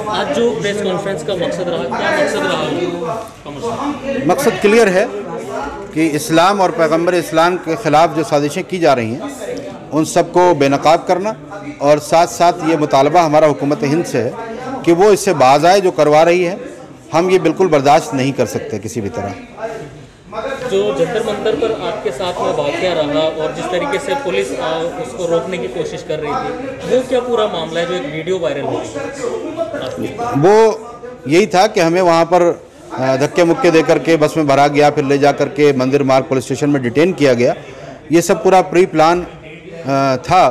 आज जो press conference का मकसद रहा, क्या मकसद रहा? मकसद क्लियर है कि इस्लाम और पैगंबर इस्लाम के ख़िलाफ़ जो साजिशें की जा रही हैं उन सबको बेनकाब करना, और साथ साथ ये मुतालबा हमारा हुकूमत हिंद से है कि वो इससे बाज आए जो करवा रही है। हम ये बिल्कुल बर्दाश्त नहीं कर सकते किसी भी तरह। जो जंतर मंतर पर आपके साथ में वाक़या रहा और जिस तरीके से पुलिस उसको रोकने की कोशिश कर रही थी, वो क्या पूरा मामला है जो एक वीडियो वायरल हो रही है? वो यही था कि हमें वहाँ पर धक्के मुक्के दे करके बस में भरा गया, फिर ले जा करके मंदिर मार्ग पुलिस स्टेशन में डिटेन किया गया। ये सब पूरा प्री प्लान था,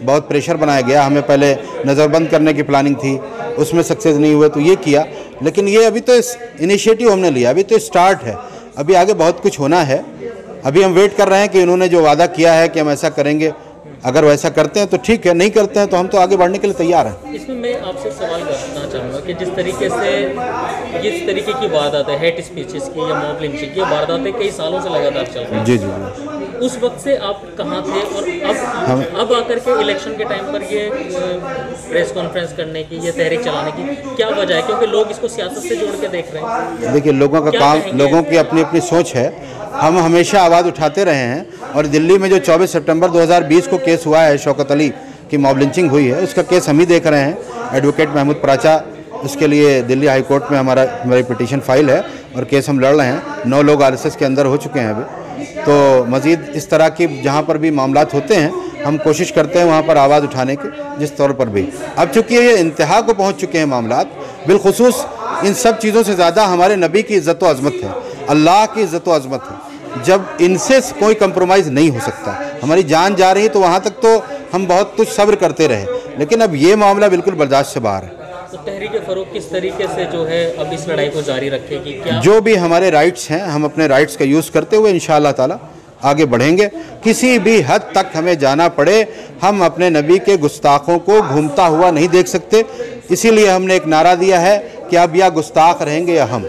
बहुत प्रेशर बनाया गया। हमें पहले नज़रबंद करने की प्लानिंग थी, उसमें सक्सेस नहीं हुए तो ये किया, लेकिन ये अभी तो इनिशिएटिव हमने लिया, अभी तो स्टार्ट है, अभी आगे बहुत कुछ होना है। अभी हम वेट कर रहे हैं कि इन्होंने जो वादा किया है कि हम ऐसा करेंगे, अगर वैसा करते हैं तो ठीक है, नहीं करते हैं तो हम तो आगे बढ़ने के लिए तैयार हैं। इसमें मैं आपसे सवाल करना चाहूँगा कि जिस तरीके से जिस तरीके की वारदात है हेट स्पीचेस की या मॉब लिंचिंग की वारदातें कई सालों से लगातार चल रही हैं। जी जी जी। उस वक्त से आप कहाँ थे और अब आकर के इलेक्शन के टाइम पर ये प्रेस कॉन्फ्रेंस करने की, ये तहरीक चलाने की क्या वजह है? क्योंकि लोग इसको सियासत से जोड़ के देख रहे हैं। देखिए, लोगों का काम, लोगों की अपनी अपनी सोच है। हम हमेशा आवाज़ उठाते रहे हैं, और दिल्ली में जो 24 सितंबर 2020 को केस हुआ है, शौकत अली की मॉब लिंचिंग हुई है, उसका केस हम ही देख रहे हैं। एडवोकेट महमूद पराचा, उसके लिए दिल्ली हाई कोर्ट में हमारी पिटीशन फाइल है और केस हम लड़ रहे हैं। 9 लोग आरएसएस के अंदर हो चुके हैं अभी। तो मज़ीद इस तरह की जहाँ पर भी मामलात होते हैं, हम कोशिश करते हैं वहाँ पर आवाज़ उठाने की, जिस तौर पर भी। अब चूँकि ये इंतहा को पहुँच चुके हैं मामलात, बिलखुसूस इन सब चीज़ों से ज़्यादा हमारे नबी की इज़्ज़त व अज़मत है, अल्लाह की इज़्ज़त व अज़मत है। जब इनसे कोई कंप्रोमाइज़ नहीं हो सकता, हमारी जान जा रही है तो वहाँ तक तो हम बहुत कुछ सब्र करते रहे, लेकिन अब ये मामला बिल्कुल बर्दाश्त से बाहर है। तो तहरीक फरोख किस तरीके से जो है अब इस लड़ाई को जारी रखेगी? क्या जो भी हमारे राइट्स हैं, हम अपने राइट्स का यूज़ करते हुए इंशाअल्लाह ताला आगे बढ़ेंगे। किसी भी हद तक हमें जाना पड़े, हम अपने नबी के गुस्ताखों को घूमता हुआ नहीं देख सकते। इसीलिए हमने एक नारा दिया है कि अब या गुस्ताख रहेंगे या हम,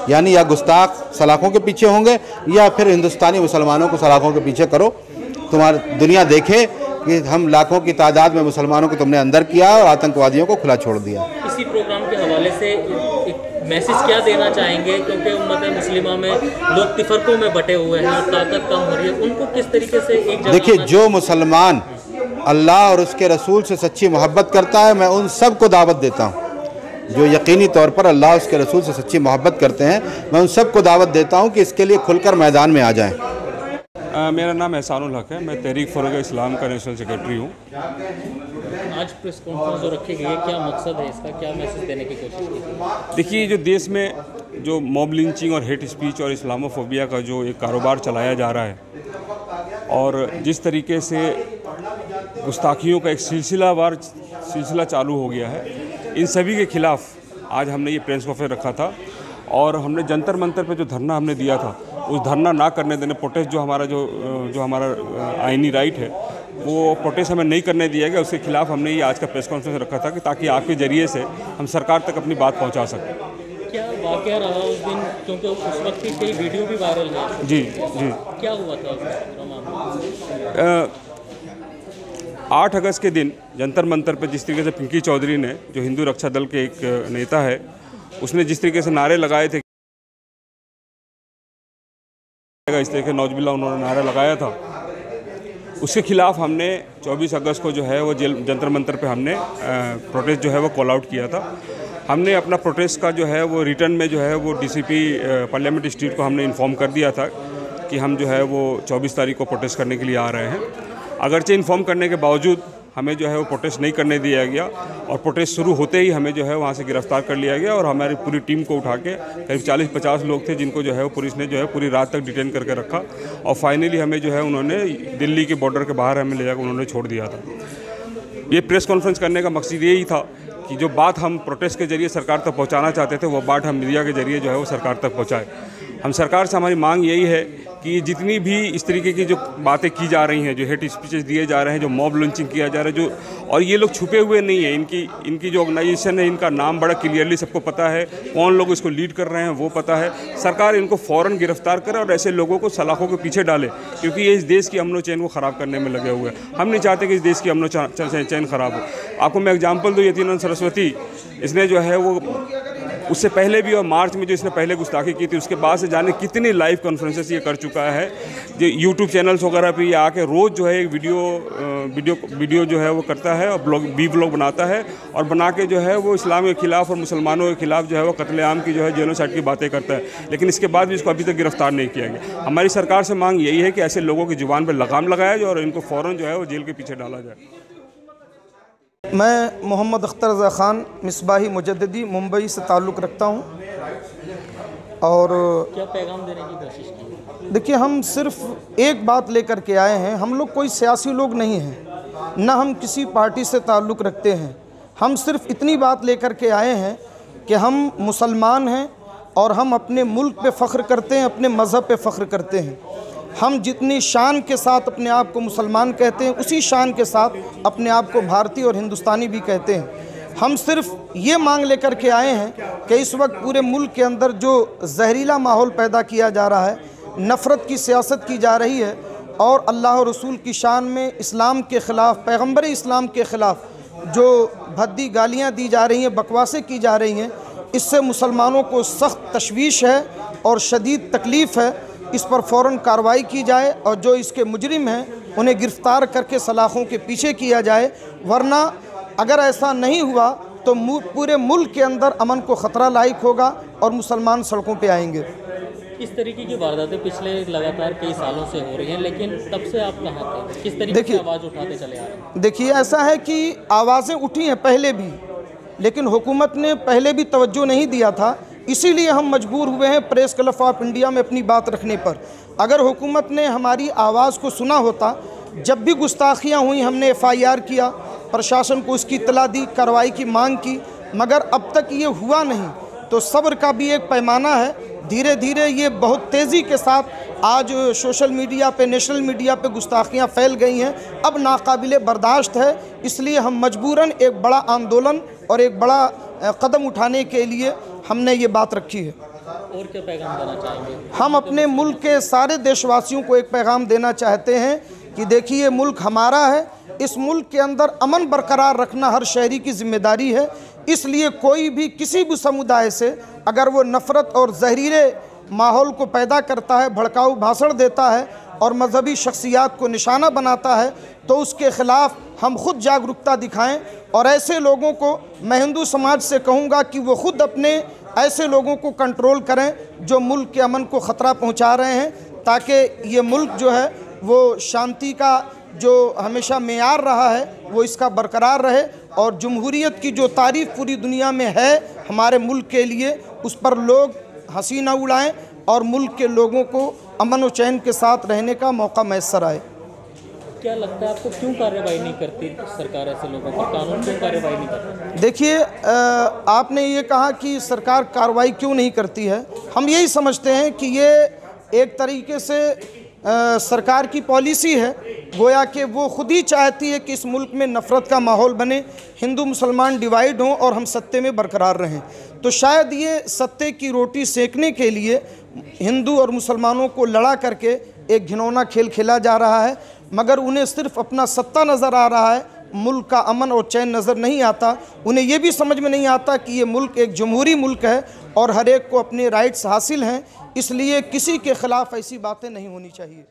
यानी या गुस्ताख सलाखों के पीछे होंगे या फिर हिंदुस्तानी मुसलमानों को सलाखों के पीछे करो। तुम्हारी दुनिया देखे कि हम लाखों की तादाद में मुसलमानों को तुमने अंदर किया और आतंकवादियों को खुला छोड़ दिया। इसी प्रोग्राम के हवाले से एक मैसेज क्या देना चाहेंगे? क्योंकि उम्मत मुस्लिमा में लोग तिफरकों में बटे हुए हैं, ताकत कम हो रही है, उनको किस तरीके से एक जगह? देखिए, जो मुसलमान अल्लाह और उसके रसूल से सच्ची मोहब्बत करता है, मैं उन सब को दावत देता हूँ। जो यकीनी तौर पर अल्लाह उसके रसूल से सच्ची मोहब्बत करते हैं, मैं उन सब को दावत देता हूँ कि इसके लिए खुलकर मैदान में आ जाएं। मेरा नाम एहसानुल हक है, मैं तहरीक फरोग इस्लाम का नेशनल सेक्रेटरी हूँ। आज प्रेस कॉन्फ्रेंस जो रखी गई है, क्या मकसद है इसका? क्या मैसेज देने की कोशिश की थी? देखिए, जो देश में जो मॉब लिंचिंग और हेट स्पीच और इस्लामोफोबिया का जो एक कारोबार चलाया जा रहा है, और जिस तरीके से गुस्ताखियों का एक सिलसिला चालू हो गया है, इन सभी के खिलाफ आज हमने ये प्रेस कॉन्फ्रेंस रखा था। और हमने जंतर मंतर पे जो धरना हमने दिया था, उस धरना ना करने देने, प्रोटेस्ट जो हमारा आईनी राइट है, वो प्रोटेस्ट हमें नहीं करने दिया गया। उसके खिलाफ हमने ये आज का प्रेस कॉन्फ्रेंस रखा था कि ताकि आपके ज़रिए से हम सरकार तक अपनी बात पहुंचा सकें। क्या वाक़या रहा उस दिन? क्योंकि उस वक्त की कई वीडियो भी वायरल है। जी जी। क्या हुआ था पूरा मामला? 8 अगस्त के दिन जंतर मंतर पर जिस तरीके से पिंकी चौधरी ने, जो हिंदू रक्षा दल के एक नेता है, उसने जिस तरीके से नारे लगाए थे, इस तरीके के नौजबिल्ला उन्होंने नारा लगाया था, उसके खिलाफ हमने 24 अगस्त को जो है वो जंतर मंतर पे हमने प्रोटेस्ट जो है वो कॉल आउट किया था। हमने अपना प्रोटेस्ट का जो है वो रिटर्न में जो है वो डीसीपी पार्लियामेंट स्ट्रीट को हमने इन्फॉर्म कर दिया था कि हम जो है वो 24 तारीख को प्रोटेस्ट करने के लिए आ रहे हैं। अगरचे इन्फॉर्म करने के बावजूद हमें जो है वो प्रोटेस्ट नहीं करने दिया गया, और प्रोटेस्ट शुरू होते ही हमें जो है वहाँ से गिरफ्तार कर लिया गया, और हमारी पूरी टीम को उठा के करीब 40-50 लोग थे जिनको जो है वो पुलिस ने जो है पूरी रात तक डिटेन करके रखा, और फाइनली हमें जो है उन्होंने दिल्ली के बॉर्डर के बाहर हमें ले जाकर उन्होंने छोड़ दिया था। ये प्रेस कॉन्फ्रेंस करने का मकसद यही था कि जो बात हम प्रोटेस्ट के जरिए सरकार तक पहुँचाना चाहते थे, वो बात हम मीडिया के जरिए जो है वो सरकार तक पहुँचाए। हम सरकार से हमारी मांग यही है कि जितनी भी इस तरीके की जो बातें की जा रही हैं, जो हेट स्पीचेस दिए जा रहे हैं, जो मॉब लॉन्चिंग किया जा रहा है, जो और ये लोग छुपे हुए नहीं हैं, इनकी जो ऑर्गेनाइजेशन है, इनका नाम बड़ा क्लियरली सबको पता है, कौन लोग इसको लीड कर रहे हैं वो पता है। सरकार इनको फ़ौरन गिरफ्तार करे और ऐसे लोगों को सलाखों के पीछे डाले, क्योंकि ये इस देश की अमन चैन को ख़राब करने में लगे हुए हैं। हम नहीं चाहते कि इस देश की अमन चैन ख़राब हो। आपको मैं एग्जाम्पल दूँ, यतीनानंद सरस्वती, इसने जो है वो उससे पहले भी और मार्च में जो इसने पहले गुस्ताखी की थी, उसके बाद से जाने कितनी लाइव कॉन्फ्रेंसेस ये कर चुका है। जो यूट्यूब चैनल्स वगैरह पे ये आके रोज़ जो है एक वीडियो जो है वो करता है और ब्लॉग बनाता है और बना के जो है वो इस्लाम के खिलाफ और मुसलमानों के खिलाफ जो है वो कत्लेआम की जो है जेनोसाइड की बातें करता है। लेकिन इसके बाद भी इसको अभी तक गिरफ्तार नहीं किया गया। हमारी सरकार से मांग यही है कि ऐसे लोगों की जुबान पर लगाम लगाया जाए और इनको फ़ौरन जो है वो जेल के पीछे डाला जाए। मैं मोहम्मद अख्तर रज़ा ख़ान मिसबाही मुजद्दिदी मुंबई से ताल्लुक़ रखता हूँ। और क्या पैगाम देने की कोशिश की? देखिए, हम सिर्फ एक बात लेकर के आए हैं। हम लोग कोई सियासी लोग नहीं हैं, ना हम किसी पार्टी से ताल्लुक़ रखते हैं। हम सिर्फ इतनी बात लेकर के आए हैं कि हम मुसलमान हैं और हम अपने मुल्क पे फ़ख्र करते हैं, अपने मज़हब पे फ़ख्र करते हैं। हम जितनी शान के साथ अपने आप को मुसलमान कहते हैं, उसी शान के साथ अपने आप को भारतीय और हिंदुस्तानी भी कहते हैं। हम सिर्फ ये मांग लेकर के आए हैं कि इस वक्त पूरे मुल्क के अंदर जो जहरीला माहौल पैदा किया जा रहा है, नफ़रत की सियासत की जा रही है और अल्लाह और रसूल की शान में इस्लाम के ख़िलाफ़, पैगम्बर इस्लाम के ख़िलाफ़ जो भद्दी गालियाँ दी जा रही हैं, बकवासें की जा रही हैं, इससे मुसलमानों को सख्त तशवीश है और शदीद तकलीफ़ है। इस पर फ़ौरन कार्रवाई की जाए और जो इसके मुजरिम हैं उन्हें गिरफ़्तार करके सलाखों के पीछे किया जाए, वरना अगर ऐसा नहीं हुआ तो पूरे मुल्क के अंदर अमन को ख़तरा लायक होगा और मुसलमान सड़कों पे आएंगे। इस तरीके की वारदातें पिछले लगातार कई सालों से हो रही हैं, लेकिन तब से आप कहाँ थे? किस तरीके की आवाज़ उठाते चले आ रहे हैं? देखिए, ऐसा है कि आवाज़ें उठी हैं पहले भी, लेकिन हुकूमत ने पहले भी तवज्जो नहीं दिया था। इसीलिए हम मजबूर हुए हैं प्रेस क्लब ऑफ इंडिया में अपनी बात रखने पर। अगर हुकूमत ने हमारी आवाज़ को सुना होता, जब भी गुस्ताखियाँ हुई हमने FIR किया, प्रशासन को उसकी इत्तला दी, कार्रवाई की मांग की, मगर अब तक ये हुआ नहीं। तो सब्र का भी एक पैमाना है। धीरे धीरे ये बहुत तेज़ी के साथ आज सोशल मीडिया पे, नेशनल मीडिया पे गुस्ताखियाँ फैल गई हैं, अब नाकाबिले बर्दाश्त है। इसलिए हम मजबूरन एक बड़ा आंदोलन और एक बड़ा कदम उठाने के लिए हमने ये बात रखी है। और क्या पैगाम देना चाहेंगे? हम अपने मुल्क के सारे देशवासियों को एक पैगाम देना चाहते हैं कि देखिए, मुल्क हमारा है, इस मुल्क के अंदर अमन बरकरार रखना हर शहरी की जिम्मेदारी है। इसलिए कोई भी किसी भी समुदाय से अगर वो नफ़रत और जहरीले माहौल को पैदा करता है, भड़काऊ भाषण देता है और मजहबी शख्सियात को निशाना बनाता है, तो उसके ख़िलाफ़ हम ख़ुद जागरूकता दिखाएं। और ऐसे लोगों को मैं हिंदू समाज से कहूँगा कि वो ख़ुद अपने ऐसे लोगों को कंट्रोल करें जो मुल्क के अमन को ख़तरा पहुँचा रहे हैं, ताकि ये मुल्क जो है वो शांति का जो हमेशा मेयार रहा है वो इसका बरकरार रहे और जमहूरियत की जो तारीफ़ पूरी दुनिया में है हमारे मुल्क के लिए, उस पर लोग हंसी न उड़ाएँ और मुल्क के लोगों को अमन और चैन के साथ रहने का मौका मैसर आए। क्या लगता है आपको, क्यों कार्रवाई नहीं करती सरकार ऐसे लोगों पर? कानून क्यों कार्रवाई नहीं करता? देखिए, आपने ये कहा कि सरकार कार्रवाई क्यों नहीं करती है। हम यही समझते हैं कि ये एक तरीके से सरकार की पॉलिसी है, गोया कि वो खुद ही चाहती है कि इस मुल्क में नफ़रत का माहौल बने, हिंदू मुसलमान डिवाइड हों और हम सत्ते में बरकरार रहें। तो शायद ये सत्ते की रोटी सेकने के लिए हिंदू और मुसलमानों को लड़ा करके एक घिनौना खेल खेला जा रहा है, मगर उन्हें सिर्फ अपना सत्ता नज़र आ रहा है, मुल्क का अमन और चैन नज़र नहीं आता। उन्हें ये भी समझ में नहीं आता कि ये मुल्क एक जमहूरी मुल्क है और हर एक को अपने राइट्स हासिल हैं। इसलिए किसी के ख़िलाफ़ ऐसी बातें नहीं होनी चाहिए।